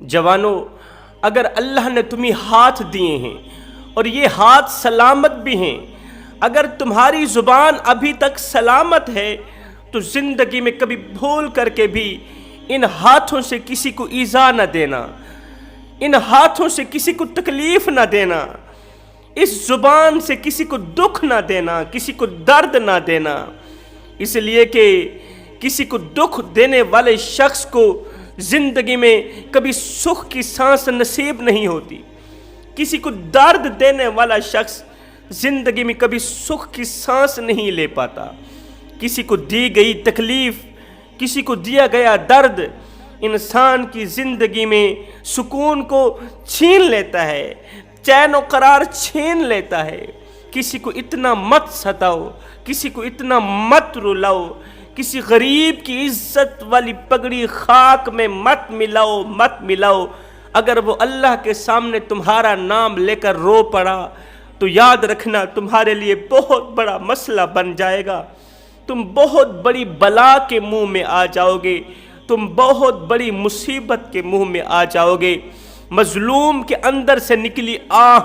جوانوں، اگر اللہ نے تمہیں ہاتھ دیے ہیں اور یہ ہاتھ سلامت بھی ہیں، اگر تمہاری زبان ابھی تک سلامت ہے تو زندگی میں کبھی بھول کر کے بھی ان ہاتھوں سے کسی کو ایذا نہ دینا، ان ہاتھوں سے کسی کو تکلیف نہ دینا، اس زبان سے کسی کو دکھ نہ دینا، کسی کو درد نہ دینا، اس لیے کہ کسی کو دکھ دینے والے شخص کو زندگی میں کبھی سکھ کی سانس نصیب نہیں ہوتی، کسی کو درد دینے والا شخص زندگی میں کبھی سکھ کی سانس نہیں لے پاتا، کسی کو دی گئی تکلیف، کسی کو دیا گیا درد انسان کی زندگی میں سکون کو چھین لیتا ہے، چین و قرار چھین لیتا ہے۔ کسی کو اتنا مت ستاؤ، کسی کو اتنا مت رلاؤ، کسی غریب کی عزت والی پگڑی خاک میں مت ملاؤ۔ اگر وہ اللہ کے سامنے تمہارا نام لے کر رو پڑا تو یاد رکھنا تمہارے لیے بہت بڑا مسئلہ بن جائے گا، تم بہت بڑی بلا کے منہ میں آ جاؤ گے، تم بہت بڑی مصیبت کے منہ میں آ جاؤ گے۔ مظلوم کے اندر سے نکلی آہ،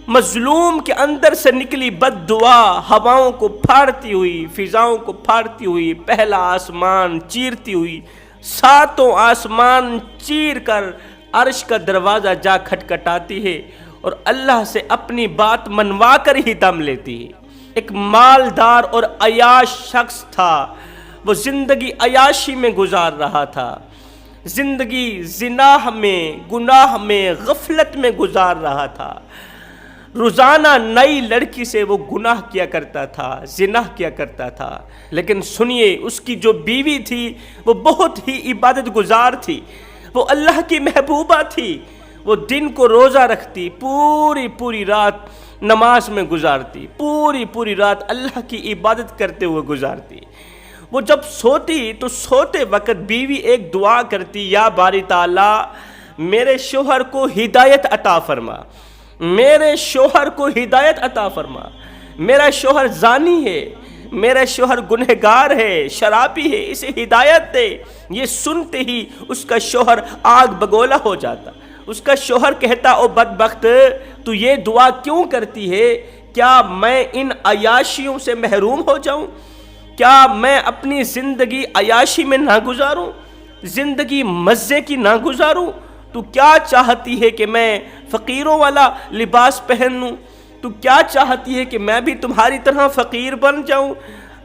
مظلوم کے اندر سے نکلی بد دعا ہواؤں کو پھاڑتی ہوئی، فضاؤں کو پھاڑتی ہوئی، پہلا آسمان چیرتی ہوئی، ساتوں آسمان چیر کر عرش کا دروازہ جا کھٹکھٹاتی ہے اور اللہ سے اپنی بات منوا کر ہی دم لیتی ہے۔ ایک مالدار اور عیاش شخص تھا، وہ زندگی عیاشی میں گزار رہا تھا، زندگی زنا میں، گناہ میں، غفلت میں گزار رہا تھا۔ روزانہ نئی لڑکی سے وہ گناہ کیا کرتا تھا، زنا کیا کرتا تھا، لیکن سنیے اس کی جو بیوی تھی وہ بہت ہی عبادت گزار تھی، وہ اللہ کی محبوبہ تھی، وہ دن کو روزہ رکھتی، پوری رات نماز میں گزارتی، پوری رات اللہ کی عبادت کرتے ہوئے گزارتی۔ وہ جب سوتی تو سوتے وقت بیوی ایک دعا کرتی، یا باری تعالیٰ میرے شوہر کو ہدایت عطا فرما، میرے شوہر کو ہدایت عطا فرما، میرا شوہر زانی ہے، میرا شوہر گنہگار ہے، شرابی ہے، اسے ہدایت دے۔ یہ سنتے ہی اس کا شوہر آگ بگولا ہو جاتا، اس کا شوہر کہتا، او بدبخت تو یہ دعا کیوں کرتی ہے؟ کیا میں ان عیاشیوں سے محروم ہو جاؤں؟ کیا میں اپنی زندگی عیاشی میں نہ گزاروں، زندگی مزے کی نہ گزاروں؟ تو کیا چاہتی ہے کہ میں فقیروں والا لباس پہن لوں؟ تو کیا چاہتی ہے کہ میں بھی تمہاری طرح فقیر بن جاؤں؟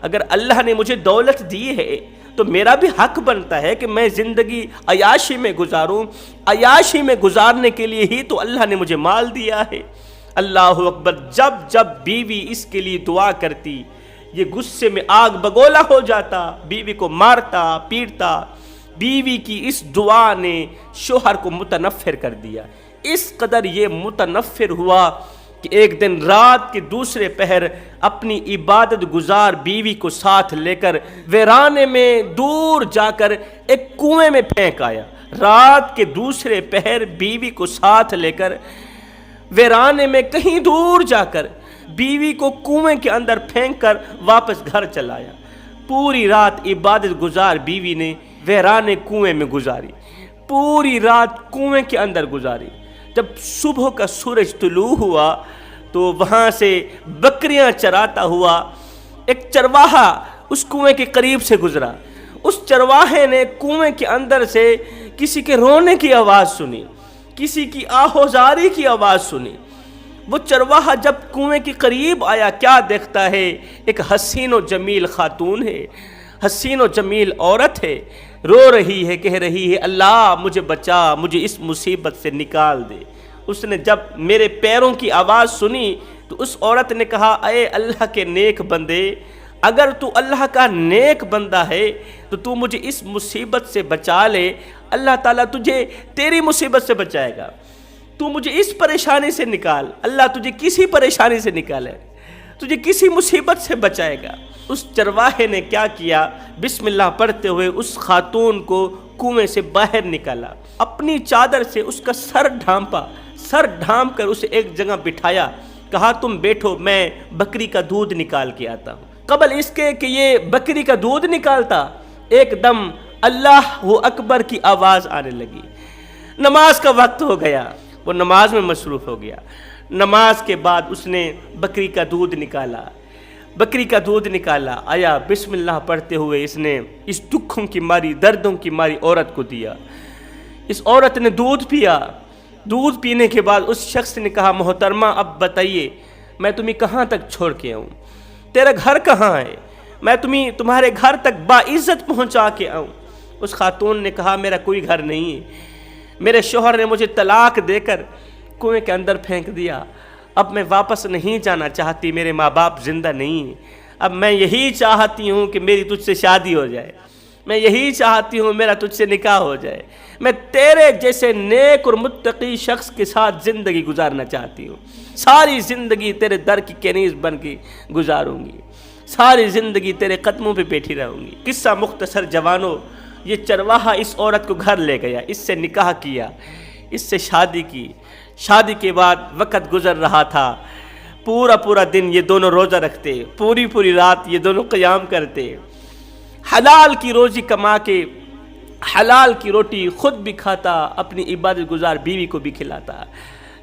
اگر اللہ نے مجھے دولت دی ہے تو میرا بھی حق بنتا ہے کہ میں زندگی عیاشی میں گزاروں، عیاشی میں گزارنے کے لیے ہی تو اللہ نے مجھے مال دیا ہے۔ اللہ اکبر۔ جب بیوی اس کے لیے دعا کرتی یہ غصے میں آگ بگولا ہو جاتا، بیوی کو مارتا پیٹتا۔ بیوی کی اس دعا نے شوہر کو متنفر کر دیا، اس قدر یہ متنفر ہوا کہ ایک دن رات کے دوسرے پہر اپنی عبادت گزار بیوی کو ساتھ لے کر ویرانے میں دور جا کر ایک کنویں میں پھینک آیا۔ رات کے دوسرے پہر بیوی کو ساتھ لے کر ویرانے میں کہیں دور جا کر بیوی کو کنویں کے اندر پھینک کر واپس گھر چلایا۔ پوری رات عبادت گزار بیوی نے ویرانے کنویں میں گزاری، پوری رات کنویں کے اندر گزاری۔ جب صبح کا سورج طلوع ہوا تو وہاں سے بکریاں چراتا ہوا ایک چرواہا اس کنویں کے قریب سے گزرا۔ اس چرواہے نے کنویں کے اندر سے کسی کے رونے کی آواز سنی، کسی کی آہوزاری کی آواز سنی۔ وہ چرواہا جب کنویں کے قریب آیا کیا دیکھتا ہے؟ ایک حسین و جمیل خاتون ہے، حسین و جمیل عورت ہے، رو رہی ہے، کہہ رہی ہے اللہ مجھے بچا، مجھے اس مصیبت سے نکال دے۔ اس نے جب میرے پیروں کی آواز سنی تو اس عورت نے کہا اے اللہ کے نیک بندے، اگر تو اللہ کا نیک بندہ ہے تو تو مجھے اس مصیبت سے بچا لے، اللہ تعالیٰ تجھے تیری مصیبت سے بچائے گا، تو مجھے اس پریشانی سے نکال، اللہ تجھے کسی پریشانی سے نکالے، تجھے کسی مصیبت سے بچائے گا۔ اس چرواہے نے کیا کیا؟ بسم اللہ پڑھتے ہوئے اس خاتون کو کنویں سے باہر نکالا، اپنی چادر سے اس کا سر ڈھانپا، سر ڈھانپ کر اسے ایک جگہ بٹھایا، کہا تم بیٹھو میں بکری کا دودھ نکال کے آتا ہوں۔ قبل اس کے کہ یہ بکری کا دودھ نکالتا ایک دم اللہ اکبر کی آواز آنے لگی، نماز کا وقت ہو گیا، وہ نماز میں مصروف ہو گیا۔ نماز کے بعد اس نے بکری کا دودھ نکالا، بکری کا دودھ نکالا، آیا بسم اللہ پڑھتے ہوئے اس نے اس دکھوں کی ماری، دردوں کی ماری عورت کو دیا۔ اس عورت نے دودھ پیا۔ دودھ پینے کے بعد اس شخص نے کہا محترمہ اب بتائیے میں تمہیں کہاں تک چھوڑ کے آؤں، تیرا گھر کہاں ہے، میں تمہارے گھر تک باعزت پہنچا کے آؤں۔ اس خاتون نے کہا میرا کوئی گھر نہیں ہے، میرے شوہر نے مجھے طلاق دے کر کنویں کے اندر پھینک دیا، اب میں واپس نہیں جانا چاہتی، میرے ماں باپ زندہ نہیں ہیں، اب میں یہی چاہتی ہوں کہ میری تجھ سے شادی ہو جائے، میں یہی چاہتی ہوں میرا تجھ سے نکاح ہو جائے، میں تیرے جیسے نیک اور متقی شخص کے ساتھ زندگی گزارنا چاہتی ہوں، ساری زندگی تیرے در کی کنیز بن کے گزاروں گی، ساری زندگی تیرے قدموں پہ بیٹھی رہوں گی۔ قصہ مختصر جوانوں، یہ چرواہا اس عورت کو گھر لے گیا، اس سے نکاح کیا، اس سے شادی کی۔ شادی کے بعد وقت گزر رہا تھا، پورا دن یہ دونوں روزہ رکھتے، پوری رات یہ دونوں قیام کرتے، حلال کی روزی کما کے حلال کی روٹی خود بھی کھاتا، اپنی عبادت گزار بیوی کو بھی کھلاتا۔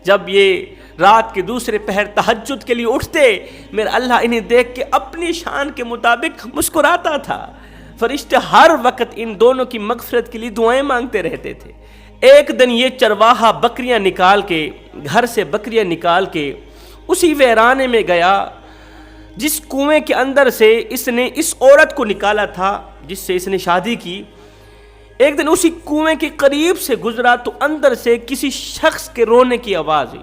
جب یہ رات کے دوسرے پہر تہجد کے لیے اٹھتے، میرا اللہ انہیں دیکھ کے اپنی شان کے مطابق مسکراتا تھا۔ فرشتے ہر وقت ان دونوں کی مغفرت کے لیے دعائیں مانگتے رہتے تھے۔ ایک دن یہ چرواہا بکریاں نکال کے، گھر سے بکریاں نکال کے اسی ویرانے میں گیا جس کنویں کے اندر سے اس نے اس عورت کو نکالا تھا جس سے اس نے شادی کی۔ ایک دن اسی کنویں کے قریب سے گزرا تو اندر سے کسی شخص کے رونے کی آواز ہوئی۔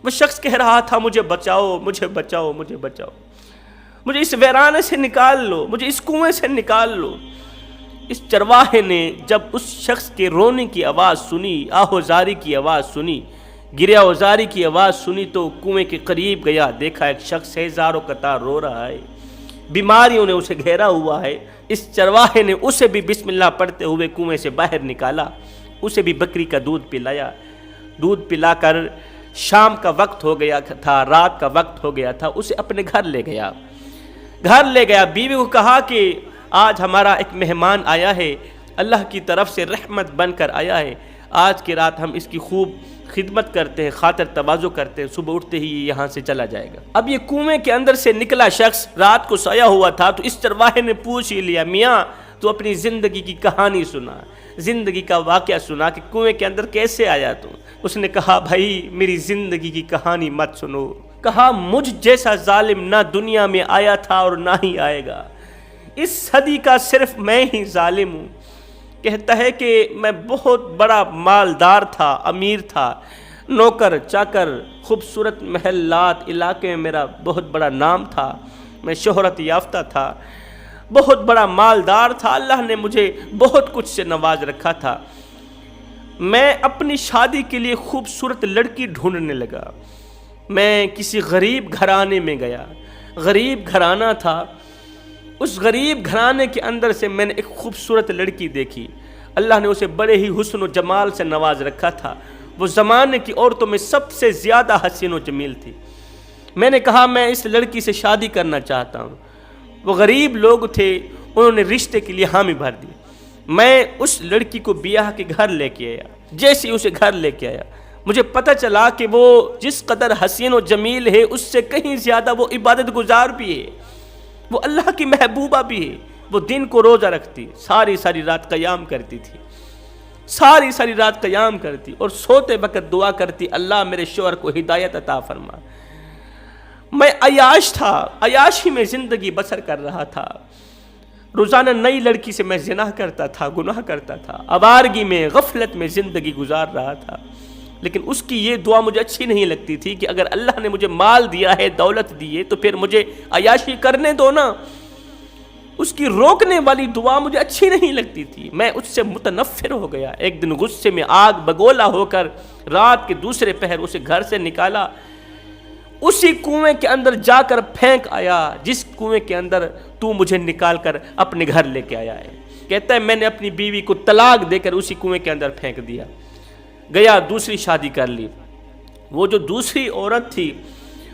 وہ شخص کہہ رہا تھا مجھے بچاؤ، مجھے بچاؤ، مجھے بچاؤ، مجھے اس ویرانے سے نکال لو، مجھے اس کنویں سے نکال لو۔ اس چرواہے نے جب اس شخص کے رونے کی آواز سنی، آہوزاری کی آواز سنی، گریہ وزاری کی آواز سنی تو کنویں کے قریب گیا، دیکھا ایک شخص ہے زار و قطار رو رہا ہے، بیماریوں نے اسے گھیرا ہوا ہے۔ اس چرواہے نے اسے بھی بسم اللہ پڑھتے ہوئے کنویں سے باہر نکالا، اسے بھی بکری کا دودھ پلایا۔ دودھ پلا کر شام کا وقت ہو گیا تھا، رات کا وقت ہو گیا تھا، اسے اپنے گھر لے گیا۔ بیوی کو کہا کہ آج ہمارا ایک مہمان آیا ہے، اللہ کی طرف سے رحمت بن کر آیا ہے، آج کی رات ہم اس کی خوب خدمت کرتے ہیں، خاطر تواضع کرتے ہیں، صبح اٹھتے ہی یہ یہاں سے چلا جائے گا۔ اب یہ کنویں کے اندر سے نکلا شخص رات کو سویا ہوا تھا تو اس چرواہے نے پوچھ ہی لیا میاں تو اپنی زندگی کی کہانی سنا، زندگی کا واقعہ سنا کہ کنویں کے اندر کیسے آیا تو۔ اس نے کہا بھائی میری زندگی کی کہانی مت سنو، کہا مجھ جیسا ظالم نہ دنیا میں آیا تھا اور نہ ہی آئے گا، اس صدی کا صرف میں ہی ظالم ہوں۔ کہتا ہے کہ میں بہت بڑا مالدار تھا، امیر تھا، نوکر چاکر، خوبصورت محلات، علاقے میں میرا بہت بڑا نام تھا، میں شہرت یافتہ تھا، بہت بڑا مالدار تھا، اللہ نے مجھے بہت کچھ سے نواز رکھا تھا۔ میں اپنی شادی کے لیے خوبصورت لڑکی ڈھونڈنے لگا، میں کسی غریب گھرانے میں گیا، غریب گھرانہ تھا، اس غریب گھرانے کے اندر سے میں نے ایک خوبصورت لڑکی دیکھی، اللہ نے اسے بڑے ہی حسن و جمال سے نواز رکھا تھا، وہ زمانے کی عورتوں میں سب سے زیادہ حسین و جمیل تھی۔ میں نے کہا میں اس لڑکی سے شادی کرنا چاہتا ہوں۔ وہ غریب لوگ تھے، انہوں نے رشتے کے لیے حامی بھر دی۔ میں اس لڑکی کو بیاہ کے گھر لے کے آیا، جیسے اسے گھر لے کے آیا مجھے پتہ چلا کہ وہ جس قدر حسین و جمیل ہے اس سے کہیں زیادہ وہ عبادت گزار بھی ہے، وہ اللہ کی محبوبہ بھی ہے، وہ دن کو روزہ رکھتی، ساری رات قیام کرتی تھی، ساری رات قیام کرتی اور سوتے وقت دعا کرتی اللہ میرے شوہر کو ہدایت عطا فرما۔ میں عیاش تھا، عیاشی میں زندگی بسر کر رہا تھا، روزانہ نئی لڑکی سے میں زنا کرتا تھا، گناہ کرتا تھا، آوارگی میں غفلت میں زندگی گزار رہا تھا، لیکن اس کی یہ دعا مجھے اچھی نہیں لگتی تھی کہ اگر اللہ نے مجھے مال دیا ہے، دولت دی ہے تو پھر مجھے عیاشی کرنے دو نا۔ اس کی روکنے والی دعا مجھے اچھی نہیں لگتی تھی، میں اس سے متنفر ہو گیا۔ ایک دن غصے میں آگ بگولا ہو کر رات کے دوسرے پہر اسے گھر سے نکالا، اسی کنویں کے اندر جا کر پھینک آیا جس کنویں کے اندر تو مجھے نکال کر اپنے گھر لے کے آیا ہے۔ کہتا ہے میں نے اپنی بیوی کو طلاق دے کر اسی کنویں کے اندر پھینک دیا، گیا دوسری شادی کر لی۔ وہ جو دوسری عورت تھی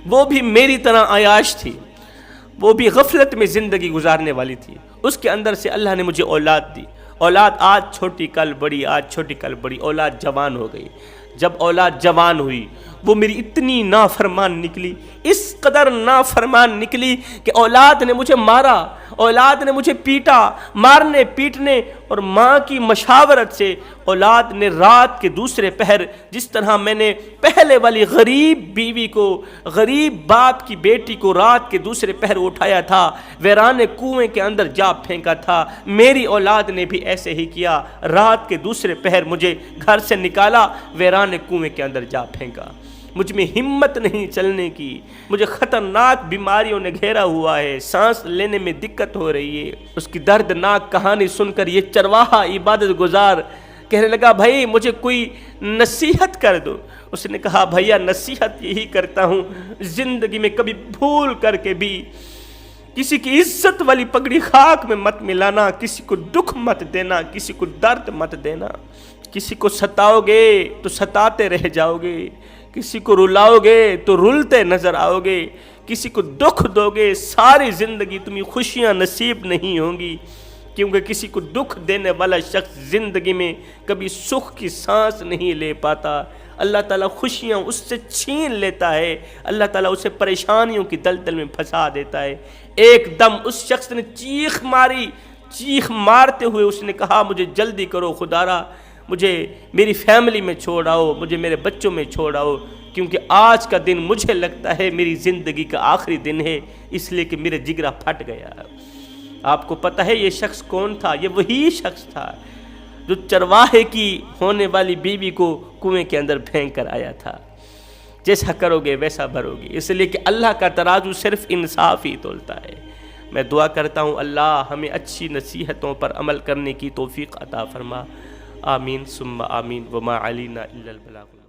وہ بھی میری طرح عیاش تھی، وہ بھی غفلت میں زندگی گزارنے والی تھی، اس کے اندر سے اللہ نے مجھے اولاد دی، اولاد آج چھوٹی کل بڑی، آج چھوٹی کل بڑی، اولاد جوان ہو گئی۔ جب اولاد جوان ہوئی وہ میری اتنی نافرمان نکلی، اس قدر نافرمان نکلی کہ اولاد نے مجھے مارا، اولاد نے مجھے پیٹا، مارنے پیٹنے اور ماں کی مشاورت سے اولاد نے رات کے دوسرے پہر، جس طرح میں نے پہلے والی غریب بیوی کو، غریب باپ کی بیٹی کو رات کے دوسرے پہر اٹھایا تھا، ویرانے کنویں کے اندر جا پھینکا تھا، میری اولاد نے بھی ایسے ہی کیا، رات کے دوسرے پہر مجھے گھر سے نکالا، ویرانے کنویں کے اندر جا پھینکا۔ مجھ میں ہمت نہیں چلنے کی، مجھے خطرناک بیماریوں نے گھیرا ہوا ہے، سانس لینے میں دقت ہو رہی ہے۔ اس کی دردناک کہانی سن کر یہ چرواہا عبادت گزار کہنے لگا بھائی مجھے کوئی نصیحت کر دو۔ اس نے کہا بھیا نصیحت یہی کرتا ہوں، زندگی میں کبھی بھول کر کے بھی کسی کی عزت والی پگڑی خاک میں مت ملانا، کسی کو دکھ مت دینا، کسی کو درد مت دینا۔ کسی کو ستاؤ گے تو ستاتے رہ جاؤ گے، کسی کو رلاؤ گے تو رلتے نظر آؤ گے، کسی کو دکھ دو گے ساری زندگی تمہیں خوشیاں نصیب نہیں ہوں گی، کیونکہ کسی کو دکھ دینے والا شخص زندگی میں کبھی سکھ کی سانس نہیں لے پاتا۔ اللہ تعالیٰ خوشیاں اس سے چھین لیتا ہے، اللہ تعالیٰ اسے پریشانیوں کی دلدل میں پھنسا دیتا ہے۔ ایک دم اس شخص نے چیخ ماری، چیخ مارتے ہوئے اس نے کہا مجھے جلدی کرو خدارا، مجھے میری فیملی میں چھوڑ آؤ، مجھے میرے بچوں میں چھوڑ آؤ، کیونکہ آج کا دن مجھے لگتا ہے میری زندگی کا آخری دن ہے، اس لیے کہ میرے جگرا پھٹ گیا۔ آپ کو پتہ ہے یہ شخص کون تھا؟ یہ وہی شخص تھا جو چرواہے کی ہونے والی بیوی کو کنویں کے اندر پھینک کر آیا تھا۔ جیسا کرو گے ویسا بھرو گے، اس لیے کہ اللہ کا ترازو صرف انصاف ہی تولتا ہے۔ میں دعا کرتا ہوں اللہ ہمیں اچھی نصیحتوں پر عمل کرنے کی توفیق عطا فرما، آمین ثم آمین، وما علینا الا البلاغ۔